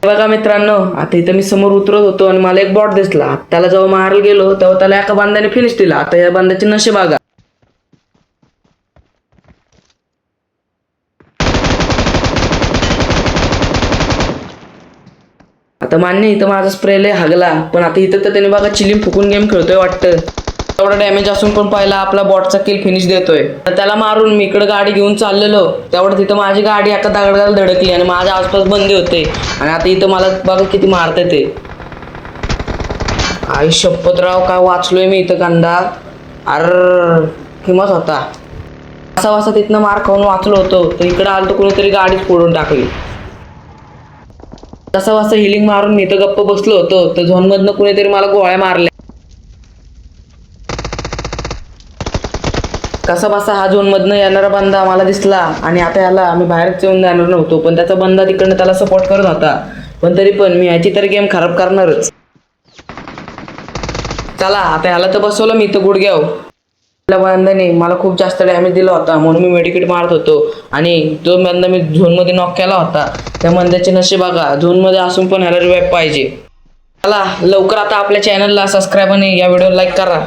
बघा मित्रांनो, आता इथं मी समोर उतरत होतो आणि मला एक बॉट दिसला. त्याला जेव्हा मारायला गेलो तेव्हा त्याला एका बांधाने फिनिश दिला. आता या बांधाची नशे बघा. आता मान्य इथं माझा स्प्रे लय हागला, पण आता इथं तर त्याने बघा चिलीम फुकून गेम खेळतोय वाटतं. एवढा डॅमेज असून पण पहिला आपला बॉटचा किल फिनिश देतोय. तर त्याला मारून मी इकडे गाडी घेऊन चाललेलो, तेवढं तिथं माझी गाडी एका दगडाला धडकली आणि माझ्या आसपास बंदी होते. आणि आता इथं मला बघा किती मारते ते. आई शपथराव, काय वाचलोय मी इथं कांदा. अर किंमत होता असा वासा तिथनं मार खाऊन वाचलो होतो. तर इकडे आलो तर कोणीतरी गाडीच फोडून टाकली. तसा वासा हिलिंग मारून मी तर गप्प बसलो होतो, तर झोन मधनं कुणीतरी मला गोळ्या मारल्या. कसा बसा हा झोन मधनं येणारा बंदा मला दिसला आणि आता याला आम्ही बाहेरच येऊन जाणार नव्हतो, पण त्याचा बंदा तिकडनं त्याला सपोर्ट करत होता. पण तरी पण मी ह्याची तर गेम खराब करणारच. चला आता ह्याला तर बसवलं मी तर गुडघ्याव. त्या बंदाने मला खूप जास्त डॅमेज दिला होता, म्हणून मी मेडिकेट मारत होतो. आणि जो बंदा मी झोन मध्ये नॉक केला होता त्या बंद्याचे नशीब बघा, झोन मध्ये असून पण ह्याला रिवाइव पाहिजे. चला लवकर आता आपल्या चॅनलला सबस्क्राईब आणि या व्हिडिओला लाईक करा.